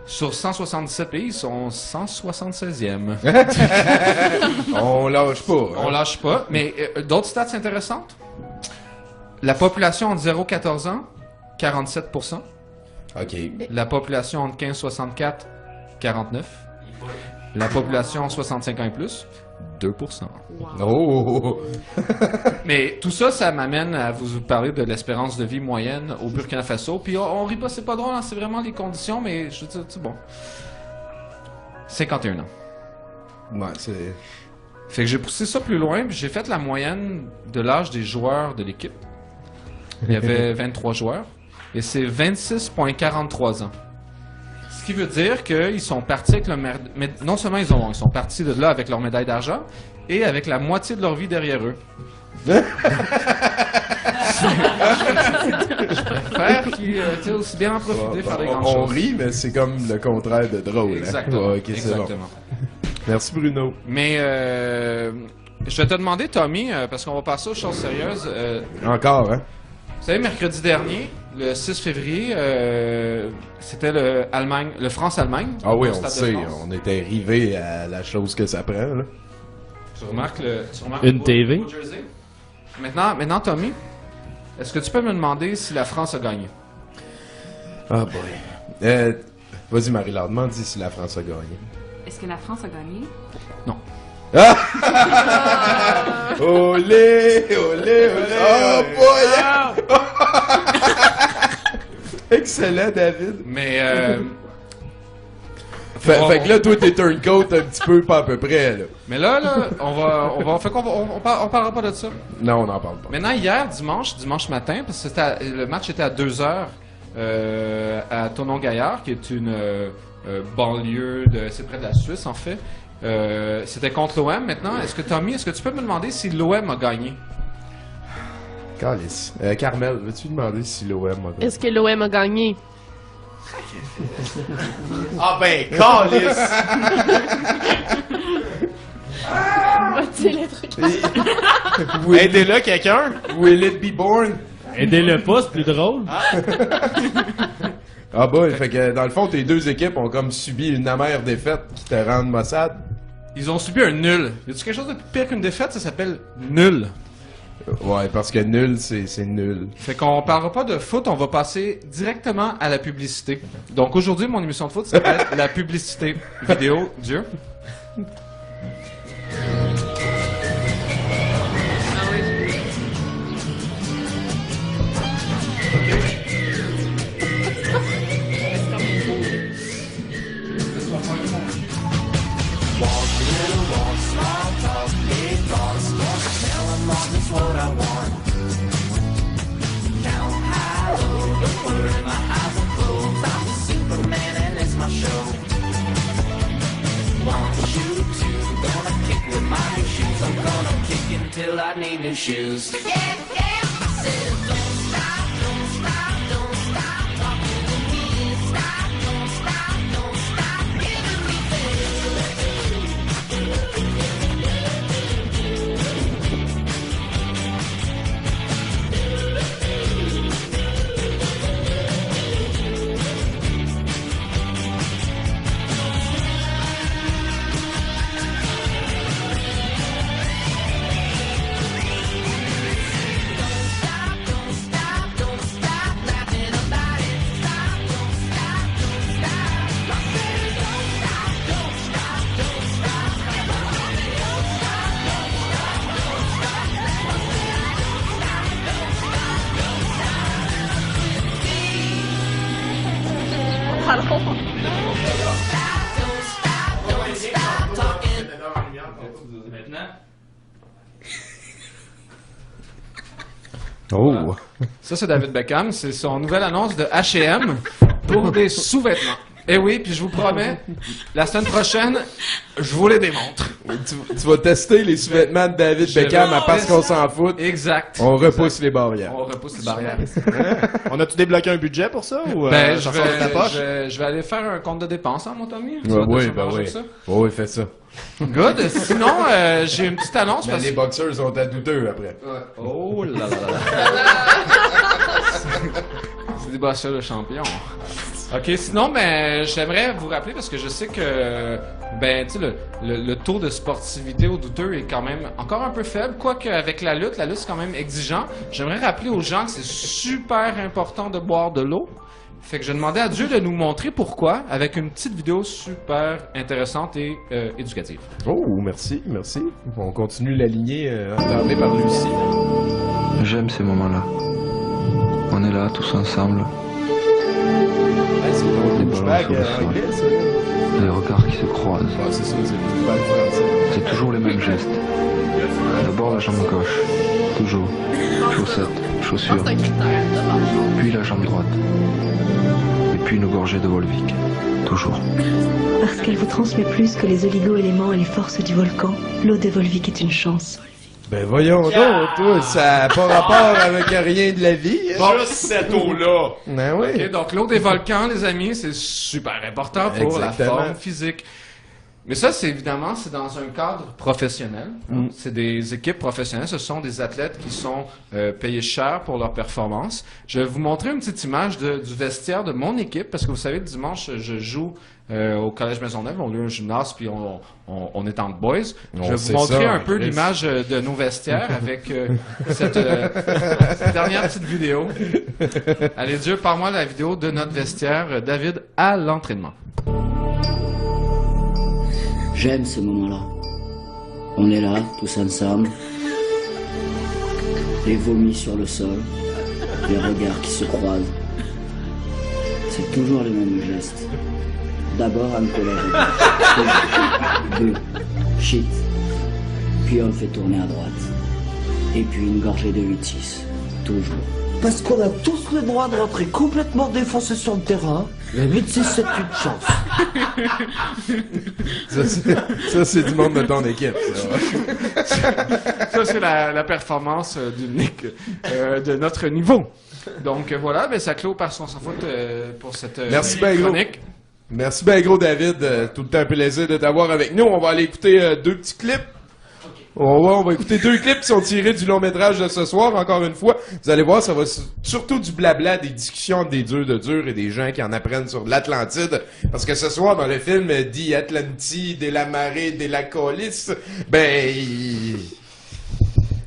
sur 177 pays, ils sont 176e. On lâche pas. On lâche pas. Mais d'autres stats intéressantes? La population entre 0 et 14 ans, 47%. OK. La population entre 15 et 64, 49%. La population 65 ans et plus, 2%. Oh! Mais tout ça, ça m'amène à vous parler de l'espérance de vie moyenne au Burkina Faso. Puis on rit pas, c'est pas drôle, hein, c'est vraiment les conditions, mais je veux dire, c'est bon. 51 ans. Ouais, c'est... Fait que j'ai poussé ça plus loin, puis j'ai fait la moyenne de l'âge des joueurs de l'équipe. Il y avait 23 joueurs, et c'est 26,43 ans. Ce qui veut dire qu'ils sont partis avec le... Non seulement ils sont partis de là avec leur médaille d'argent, et avec la moitié de leur vie derrière eux. Je préfère qu'ils aussi bien en profiter, faire des grandes On choses. rit, mais c'est comme le contraire de drôle. Exactement. Hein? Ok, c'est bon. Exactement. Merci Bruno. Mais je vais te demander, Tommy, parce qu'on va passer aux choses sérieuses. Encore, hein? Vous savez, mercredi dernier, le 6 février, c'était le France-Allemagne. Ah oui, au on Stade le de sait. France. On était arrivé à la chose que ça prend, là. Tu remarques Une TV. le jersey? Maintenant, Tommy, est-ce que tu peux me demander si la France a gagné? Ah boy. Vas-y, Marie-Laure, demande si la France a gagné. Est-ce que la France a gagné? Non. Ah! Olé, olé, olé! Oh boy! Excellent, David. Mais fait que là, toi, t'es turncoat un petit peu, pas à peu près, là. Mais là, on parlera pas de ça. Non, on n'en parle pas. Maintenant, hier, dimanche matin, parce que le match était à 2h à Thonon-Gaillard, qui est une banlieue c'est près de la Suisse, en fait. C'était contre l'OM. Maintenant, est-ce que tu peux me demander si l'OM a gagné? Calice. Carmel, veux-tu demander si l'OM a gagné? Est-ce que l'OM a gagné? Ah ben, calice! Va-t-il les trucs? Aidez-le, quelqu'un! Will it be born? Aidez-le pas, c'est plus drôle. Ah bah, fait que dans le fond, tes deux équipes ont comme subi une amère défaite qui te rend Mossad. Ils ont subi un nul. Y a-tu quelque chose de plus pire qu'une défaite? Ça s'appelle nul. Ouais, parce que nul, c'est nul. Fait qu'on parlera pas de foot, on va passer directement à la publicité. Donc aujourd'hui, mon émission de foot s'appelle la publicité vidéo. Dieu. Till I need new shoes. Oh! Ça, c'est David Beckham. C'est son nouvelle annonce de H&M pour des sous-vêtements. Eh oui, puis je vous promets, la semaine prochaine, je vous les démontre. Tu vas tester les sous-vêtements de David Beckham à parce qu'on s'en fout. Exact. On repousse les barrières. On repousse les barrières. On a-tu débloqué un budget pour ça? Ou, Ben, ça sort de ta poche? je vais aller faire un compte de dépenses, hein, mon Tommy? Tu Ouais, vas oui, te ben changer oui. avec ça? Oui, fais ça. Good. Sinon, j'ai une petite annonce. Mais Parce... les boxeurs sont à douteux après. Oh là là là. C'est des boxeurs de champions. Ok, sinon, ben, j'aimerais vous rappeler, parce que je sais que, ben, tu sais, le taux de sportivité au douteux est quand même encore un peu faible, quoique avec la lutte c'est quand même exigeant. J'aimerais rappeler aux gens que c'est super important de boire de l'eau. Fait que je demandais à Dieu de nous montrer pourquoi, avec une petite vidéo super intéressante et éducative. Oh, merci, merci. On continue la lignée entendue par Lucie. J'aime ces moments-là. On est là, tous ensemble. C'est ton Les ballons sur le sol. anglais, ça. Les regards qui se croisent. Ah, c'est ça, c'est du bal français. C'est toujours les mêmes gestes. D'abord la jambe gauche. Toujours. Chaussettes, chaussures. Puis la jambe droite. Et puis une gorgée de Volvic. toujours. Parce qu'elle vous transmet plus que les oligo-éléments et les forces du volcan, l'eau de Volvic est une chance. Ben voyons donc, toi, ça n'a pas rapport avec rien de la vie. Juste cette eau-là. Ben oui. Ok, donc l'eau des volcans, les amis, c'est super important pour la Exactement. forme physique. Mais ça, c'est évidemment, c'est dans un cadre professionnel. C'est des équipes professionnelles. Ce sont des athlètes qui sont payés cher pour leur performance. Je vais vous montrer une petite image du vestiaire de mon équipe, parce que vous savez, dimanche, je joue au Collège Maisonneuve. On a un gymnase, puis on est en boys. Je vais vous montrer un peu l'image de nos vestiaires avec cette dernière petite vidéo. Allez, Dieu, par-moi la vidéo de notre vestiaire, David, à l'entraînement. J'aime ce moment-là. On est là, tous ensemble. Les vomis sur le sol, les regards qui se croisent. C'est toujours les mêmes gestes. D'abord un colère. Deux. Shit. Puis on le fait tourner à droite. Et puis une gorgée de 8-6. Toujours. Parce qu'on a tous le droit de rentrer complètement défoncé sur le terrain. La 8-6, c'est une chance. Ça, c'est du monde de ton équipe. Ça, c'est la performance de notre niveau. Donc voilà, ben, ça clôt par son sans faute pour cette Merci bien gros. chronique. Merci bien gros, David. Tout le temps un plaisir de t'avoir avec nous. On va aller écouter deux petits clips. On va écouter deux clips qui sont tirés du long métrage de ce soir, encore une fois. Vous allez voir, ça va surtout du blabla, des discussions entre des durs de durs et des gens qui en apprennent sur l'Atlantide. Parce que ce soir, dans le film The Atlantis, de la marée, de la colis,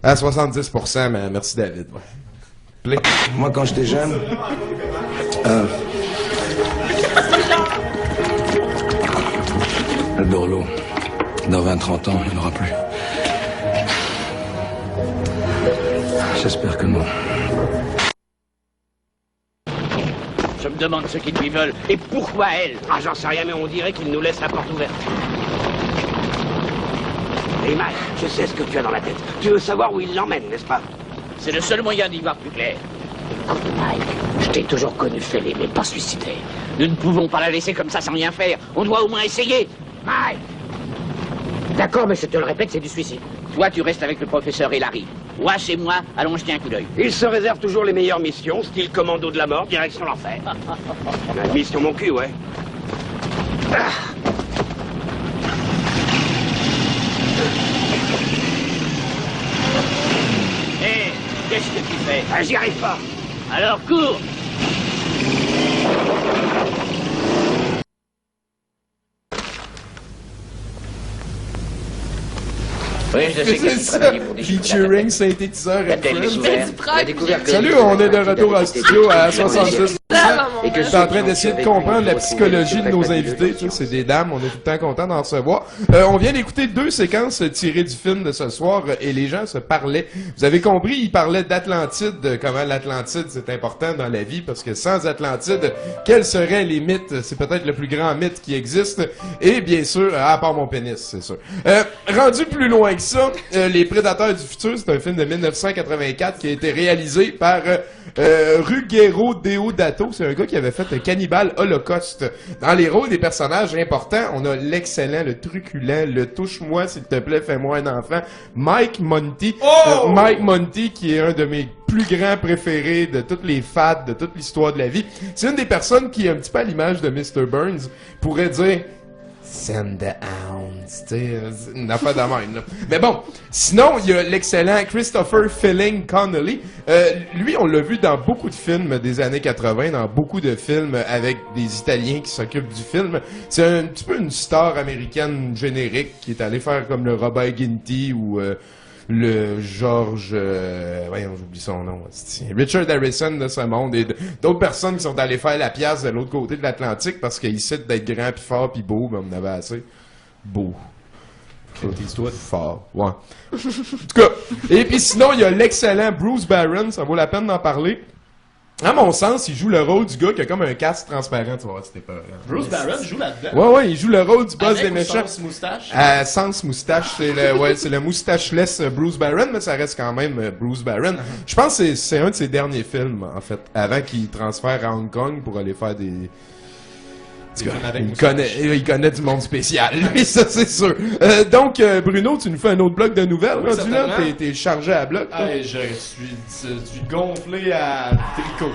à 70%, mais merci David. Ouais. Moi, quand j'étais jeune, le Dorlo, dans 20-30 ans, il n'y en aura plus. J'espère que non. Je me demande ce qu'ils lui veulent et pourquoi elle. Ah, j'en sais rien, mais on dirait qu'il nous laisse la porte ouverte. Et Mike, je sais ce que tu as dans la tête. Tu veux savoir où il l'emmène, n'est-ce pas? C'est le seul moyen d'y voir plus clair. Écoute, Mike, je t'ai toujours connu fêlé, mais pas suicidé. Nous ne pouvons pas la laisser comme ça sans rien faire. On doit au moins essayer. Mike! D'accord, mais je te le répète, c'est du suicide. Toi, tu restes avec le professeur et Larry. Moi, chez moi, allons jeter un coup d'œil. Il se réserve toujours les meilleures missions, style commando de la mort, direction l'enfer. La mission mon cul, ouais. Ah. Hé, qu'est-ce que tu fais? Ah, j'y arrive pas. Alors cours! Oui, je sais que tu travailles pour des Featuring synthétiseur La and télé Friends. ouverte, la découverte que Salut, les on est de gens retour en studio à sont 70%. et que Je suis en train d'essayer de comprendre la psychologie de nos invités. Tu sais, c'est des dames, on est tout le temps content d'en recevoir. On vient d'écouter deux séquences tirées du film de ce soir et les gens se parlaient. Vous avez compris, ils parlaient d'Atlantide, comment l'Atlantide c'est important dans la vie parce que sans Atlantide, quels seraient les mythes? C'est peut-être le plus grand mythe qui existe. Et bien sûr, à part mon pénis, c'est sûr. Rendu plus loin que ça, Les Prédateurs du futur, c'est un film de 1984 qui a été réalisé par Ruggero Deodato. C'est un gars qui avait fait Cannibal Holocaust. Dans les rôles des personnages importants, on a l'excellent, le truculent, le touche-moi s'il te plaît, fais-moi un enfant, Mike Monty. Mike Monty qui est un de mes plus grands préférés de toutes les fades, de toute l'histoire de la vie. C'est une des personnes qui, un petit peu à l'image de Mr. Burns, pourrait dire Send the hounds, tu sais, une affaire de même, là. Mais bon, sinon, il y a l'excellent Christopher Filling Connolly. Lui, on l'a vu dans beaucoup de films des années 80, dans beaucoup de films avec des Italiens qui s'occupent du film. C'est un petit peu une star américaine générique qui est allé faire comme le Robert Ginty ou le George... voyons, j'oublie son nom. Richard Harrison de ce monde et d'autres personnes qui sont allées faire la pièce de l'autre côté de l'Atlantique parce qu'ils citent d'être grand puis fort puis beau, mais on en avait assez. Beau. Fort, ouais. En tout cas, et puis sinon, il y a l'excellent Bruce Barron, ça vaut la peine d'en parler. À mon sens, il joue le rôle du gars qui a comme un casque transparent, tu vois, c'était pas... Bruce Barron joue là-dedans. Ouais, il joue le rôle du boss des méchants. Sans moustache. Sans moustache, c'est le moustacheless Bruce Barron, mais ça reste quand même Bruce Barron. Je pense que c'est un de ses derniers films, en fait, avant qu'il transfère à Hong Kong pour aller faire des Il connaît du monde spécial, lui, ça c'est sûr. Donc, Bruno, tu nous fais un autre bloc de nouvelles, Oui, rendu là? certainement. T'es chargé à bloc? là? Hey, je suis gonflé à tricot.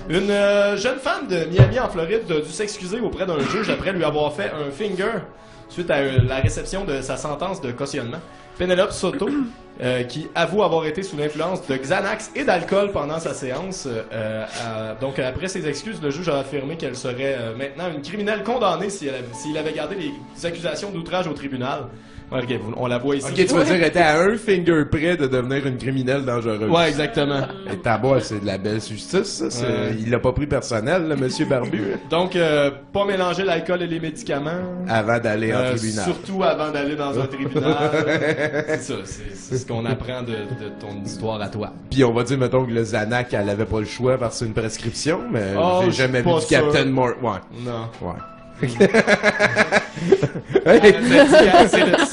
Une jeune femme de Miami en Floride a dû s'excuser auprès d'un juge après lui avoir fait un finger suite à la réception de sa sentence de cautionnement. Penelope Soto, qui avoue avoir été sous l'influence de Xanax et d'alcool pendant sa séance. Donc, après ses excuses, le juge a affirmé qu'elle serait maintenant une criminelle condamnée s'il avait gardé les accusations d'outrage au tribunal. Ouais, ok, on la voit ici. Ok, tu veux dire qu'elle était à un finger près de devenir une criminelle dangereuse. Ouais, exactement. Et tabac, c'est de la belle justice, ça. Il l'a pas pris personnel, le monsieur Barbu. Donc, pas mélanger l'alcool et les médicaments. Avant d'aller en tribunal. Surtout avant d'aller dans un tribunal. C'est ça, c'est ce qu'on apprend de ton histoire à toi. Puis on va dire, mettons, que le Xanax, elle avait pas le choix parce que c'est une prescription, mais j'ai jamais vu du Captain Morgan. Ouais. Non. Ouais. C'est le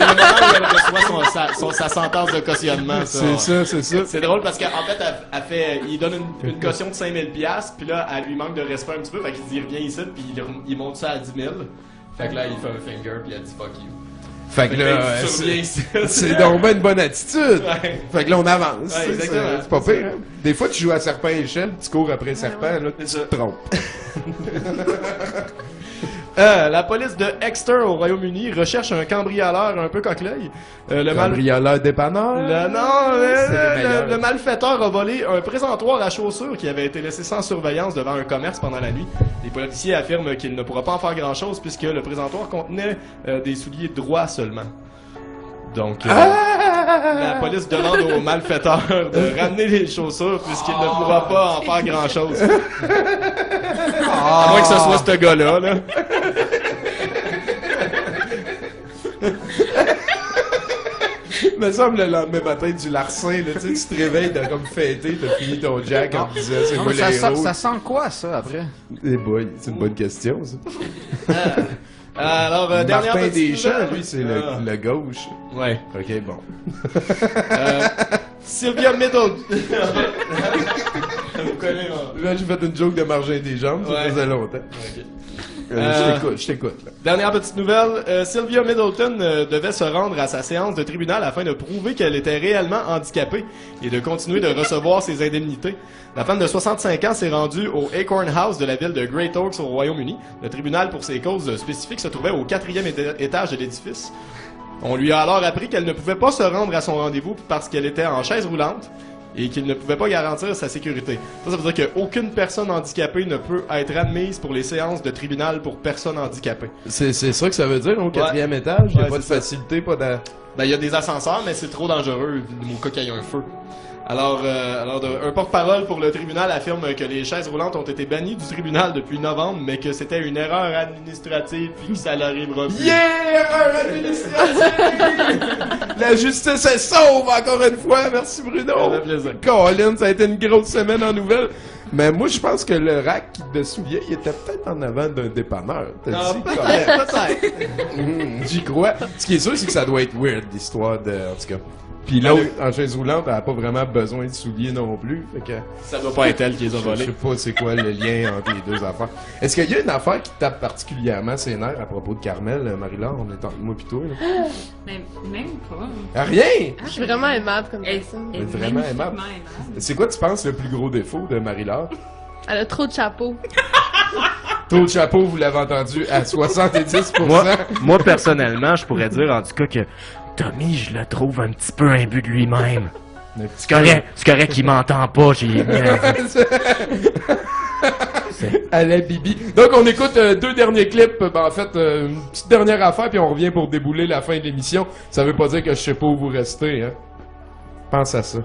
moment où elle reçoit sa sentence de cautionnement. C'est ça. C'est drôle parce qu'en fait, il donne une caution de 5 000$, puis là, elle lui manque de respect un petit peu, fait qu'il dit reviens ici, puis il monte ça à 10 000. Fait que là, il fait un finger, puis elle dit fuck you. Fait que là, c'est donc ben une bonne attitude. Ouais. Fait que là, on avance. Ouais, exactement. C'est pas pire. Hein? Des fois, tu joues à serpent et échelle, tu cours après serpent, là, tu te trompes. La police de Exeter au Royaume-Uni recherche un cambrioleur un peu coqueleuil. Cambrioleur dépanneur? Le malfaiteur a volé un présentoir à chaussures qui avait été laissé sans surveillance devant un commerce pendant la nuit. Les policiers affirment qu'il ne pourra pas en faire grand-chose puisque le présentoir contenait des souliers droits seulement. Donc, la police demande au malfaiteur de ramener les chaussures puisqu'il ne pourra pas en faire grand-chose. À moins que ce soit ce gars-là, là. Il me semble le lendemain matin du larcin, là, tu te réveilles de comme fêter, t'as fini ton jack en te disant c'est moi les héros. Ça sent quoi, ça, après? Eh boy, c'est une bonne question, ça. Alors, dernière Martin petite Deschamps, nouvelle. lui, c'est le gauche. Ouais. Ok, bon. Sylvia Middleton. Vous connaissez, Là, j'ai fait une joke de Margin des jambes, ça faisait longtemps. Okay. Je t'écoute. Dernière petite nouvelle. Sylvia Middleton devait se rendre à sa séance de tribunal afin de prouver qu'elle était réellement handicapée et de continuer de recevoir ses indemnités. La femme de 65 ans s'est rendue au Acorn House de la ville de Great Oaks au Royaume-Uni. Le tribunal pour ses causes spécifiques se trouvait au 4e étage de l'édifice. On lui a alors appris qu'elle ne pouvait pas se rendre à son rendez-vous parce qu'elle était en chaise roulante et qu'il ne pouvait pas garantir sa sécurité. Ça veut dire qu'aucune personne handicapée ne peut être admise pour les séances de tribunal pour personnes handicapées. C'est ça que ça veut dire, au 4e étage? Il n'y a pas de facilité, pas de... Ben, il y a des ascenseurs, mais c'est trop dangereux au cas qu'il y ait un feu. Alors, un porte-parole pour le tribunal affirme que les chaises roulantes ont été bannies du tribunal depuis novembre, mais que c'était une erreur administrative puis que ça l'arrivera plus. Yeah! Erreur administrative! La justice est sauve encore une fois, merci Bruno! Ça fait plaisir. Colin, ça a été une grosse semaine en nouvelles. Mais moi, je pense que le rack de souliers, il était peut-être en avant d'un dépanneur. T'as dit? Peut-être. J'y crois. Ce qui est sûr, c'est que ça doit être weird, l'histoire de... En tout cas. Puis l'autre, en chaise roulante, elle a pas vraiment besoin de souliers non plus. Fait que... Ça doit pas être elle qui les a volés. Je sais pas c'est quoi le lien entre les deux affaires. Est-ce qu'il y a une affaire qui tape particulièrement ses nerfs à propos de Carmel, Marie-Laure? On est entre moi pis toi, là. Mais même pas. Ah, rien! Je suis vraiment aimable comme personne. Elle est vraiment aimable. C'est quoi, tu penses, le plus gros défaut de Marie-Laure? Elle a trop de chapeaux. Taux de chapeau, vous l'avez entendu, à 70%. Moi, personnellement, je pourrais dire en tout cas que Tommy, je le trouve un petit peu imbu de lui-même. C'est correct qu'il m'entend pas, j'ai... À la bibi. Donc, on écoute deux derniers clips. En fait, une petite dernière affaire, puis on revient pour débouler la fin de l'émission. Ça veut pas dire que je sais pas où vous restez, hein. Pense à ça.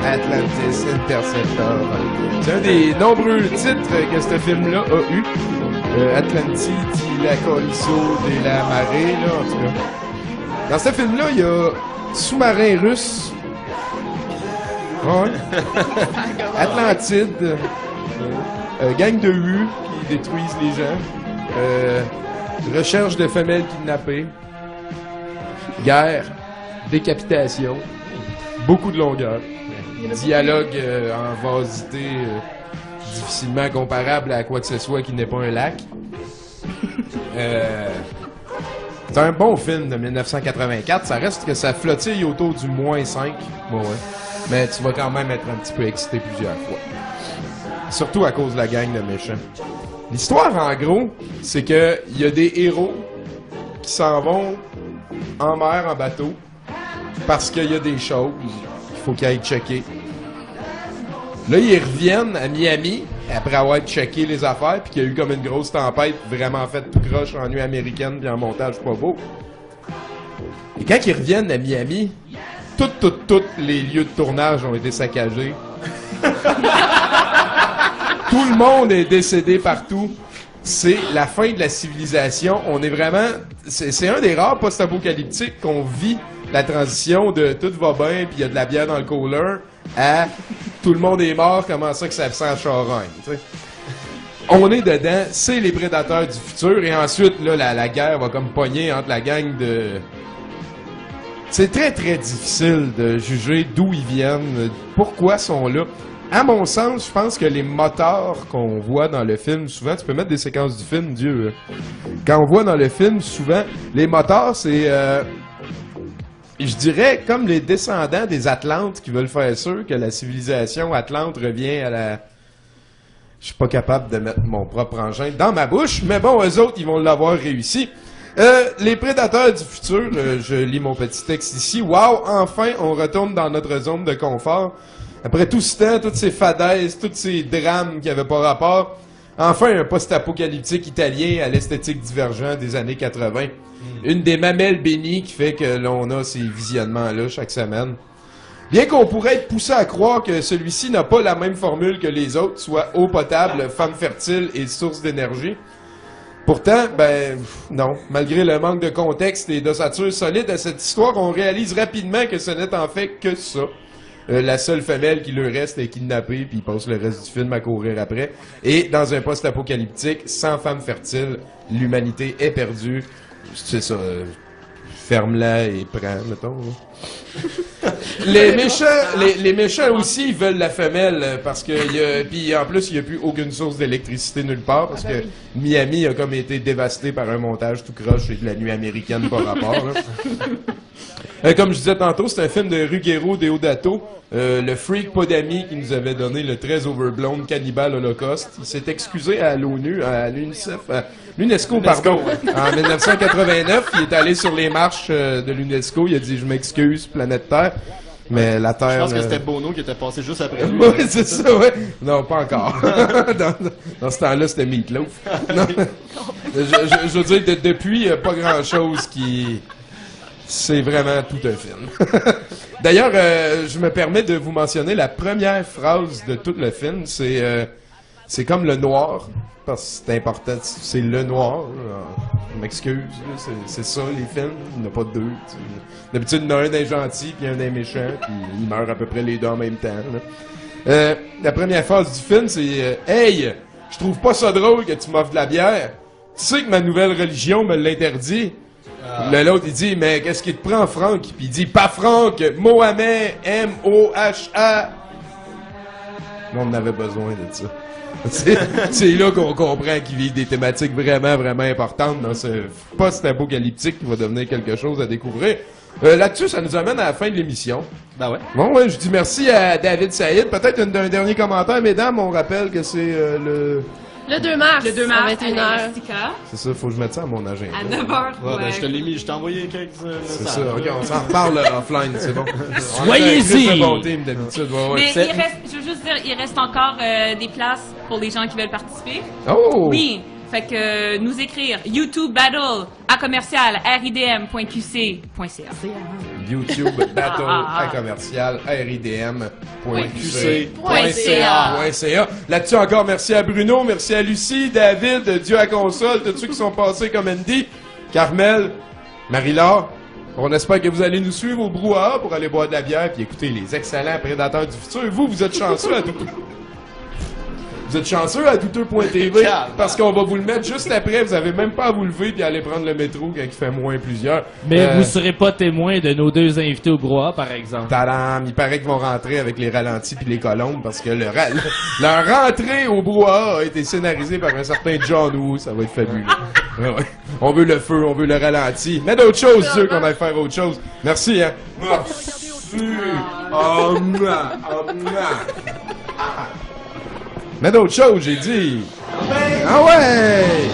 Atlantis Interceptor. C'est un des nombreux titres que ce film-là a eu. Atlantis, la Colisso de la marée, là, en tout cas. Dans ce film-là, il y a sous-marin russe. Ouais. Atlantide. Gang de U qui détruisent les gens. Recherche de femelles kidnappées. Guerre. Décapitation. Beaucoup de longueur. Dialogue en vasité difficilement comparable à quoi que ce soit qui n'est pas un lac. C'est un bon film de 1984. Ça reste que ça flottille autour du -5. Bon, ouais. Mais tu vas quand même être un petit peu excité plusieurs fois. Surtout à cause de la gang de méchants. L'histoire, en gros, c'est que il y a des héros qui s'en vont en mer, en bateau, parce qu'il y a des choses qu'il faut qu'ils aillent checker. Là, ils reviennent à Miami, après avoir checké les affaires, puis qu'il y a eu comme une grosse tempête vraiment faite tout croche en nuit américaine, puis en montage pas beau. Et quand ils reviennent à Miami, tous les lieux de tournage ont été saccagés. Tout le monde est décédé partout. C'est la fin de la civilisation. On est vraiment... C'est un des rares post-apocalyptiques qu'on vit la transition de tout va bien, puis il y a de la bière dans le cooler, à tout le monde est mort, comment ça que ça sent charogne, t'sais. On est dedans, c'est les prédateurs du futur, et ensuite, là, la guerre va comme pogner entre la gang de... C'est très, très difficile de juger d'où ils viennent, pourquoi ils sont là. À mon sens, je pense que les moteurs qu'on voit dans le film, souvent, tu peux mettre des séquences du film, Dieu. Quand on voit dans le film, souvent, les moteurs, c'est... je dirais comme les descendants des Atlantes qui veulent faire sûr que la civilisation Atlante revient à la... Je suis pas capable de mettre mon propre engin dans ma bouche, mais bon, eux autres, ils vont l'avoir réussi. Les prédateurs du futur, je lis mon petit texte ici. Wow, enfin, on retourne dans notre zone de confort. Après tout ce temps, toutes ces fadaises, tous ces drames qui avaient pas rapport, enfin un post-apocalyptique italien à l'esthétique divergente des années 80. Une des mamelles bénies qui fait que l'on a ces visionnements-là chaque semaine. Bien qu'on pourrait être poussé à croire que celui-ci n'a pas la même formule que les autres, soit eau potable, femme fertile et source d'énergie. Pourtant, ben, non. Malgré le manque de contexte et d'ossature solide à cette histoire, on réalise rapidement que ce n'est en fait que ça. La seule femelle qui leur reste est kidnappée, puis ils passent le reste du film à courir après. Et dans un post-apocalyptique, sans femme fertile, l'humanité est perdue. C'est ça, ferme-la et prends, mettons. Les méchants aussi, ils veulent la femelle, parce que, puis en plus, il n'y a plus aucune source d'électricité nulle part, parce que Miami a comme été dévasté par un montage tout croche et de la nuit américaine par rapport, là. Comme je disais tantôt, c'est un film de Ruggero Deodato, le freak pas d'amis qui nous avait donné le très overblown Cannibal Holocaust. Il s'est excusé à l'ONU, à l'UNICEF, l'UNESCO, pardon, en 1989. Il est allé sur les marches de l'UNESCO, il a dit « Je m'excuse, planète Terre ». Mais la Terre... Je pense que c'était Bono qui était passé juste après lui. Oui, c'est ça, ouais. Non, pas encore. dans ce temps-là, c'était Meatloaf. Non. Je veux dire, depuis, il n'y a pas grand-chose qui... C'est vraiment tout un film. D'ailleurs, je me permets de vous mentionner la première phrase de tout le film. C'est comme le noir, parce que c'est important. C'est le noir. Je m'excuse, c'est ça les films. Il n'y en a pas deux. T'sais. D'habitude, il y en a un des gentils puis un des méchants, puis ils meurent à peu près les deux en même temps. La première phrase du film, c'est Hey, je trouve pas ça drôle que tu m'offres de la bière. Tu sais que ma nouvelle religion me l'interdit. L'autre, il dit, mais qu'est-ce qui te prend, Franck? Puis il dit, pas Franck, Mohamed, M-O-H-A. On en avait besoin de ça. C'est là qu'on comprend qu'il vit des thématiques vraiment, vraiment importantes dans ce post-apocalyptique qui va devenir quelque chose à découvrir. Là-dessus, ça nous amène à la fin de l'émission. Ben ouais. Bon, ouais, je dis merci à David Saïd. Peut-être un dernier commentaire, mesdames. On rappelle que c'est Le 2 mars. Le 2 mars, à 21h. C'est ça, faut que je mette ça à mon agenda. À 9h. Ouais, ben, je te l'ai mis, je t'ai envoyé quelques C'est ça, ok, on s'en reparle offline, c'est bon. Soyez-y! C'est un bon team d'habitude, ouais, ouais. Mais je veux juste dire, il reste encore des places pour les gens qui veulent participer. Oh! Oui. Fait que nous écrire YouTube Battle à commercial ridm.qc.ca. YouTube Battle à commercial ridm.qc.ca. Là-dessus encore, merci à Bruno, merci à Lucie, David, Dieu à console, tous ceux qui sont passés comme Andy, Carmel, Marie-Laure. On espère que vous allez nous suivre au brouhaha pour aller boire de la bière et écouter les excellents prédateurs du futur. Vous êtes chanceux à douteux. Vous êtes chanceux à douteux.tv parce qu'on va vous le mettre juste après. Vous avez même pas à vous lever et aller prendre le métro quand il fait moins plusieurs. Mais vous serez pas témoin de nos deux invités au brouhaha, par exemple. Tadam! Il paraît qu'ils vont rentrer avec les ralentis puis les colombes parce que leur rentrée au brouhaha a été scénarisée par un certain John Woo. Ça va être fabuleux. Ouais. On veut le feu, on veut le ralenti. Mais d'autres choses, Dieu, qu'on aille faire autre chose. Merci, hein? Merci! Mais d'autres choses, j'ai dit. Ah ouais!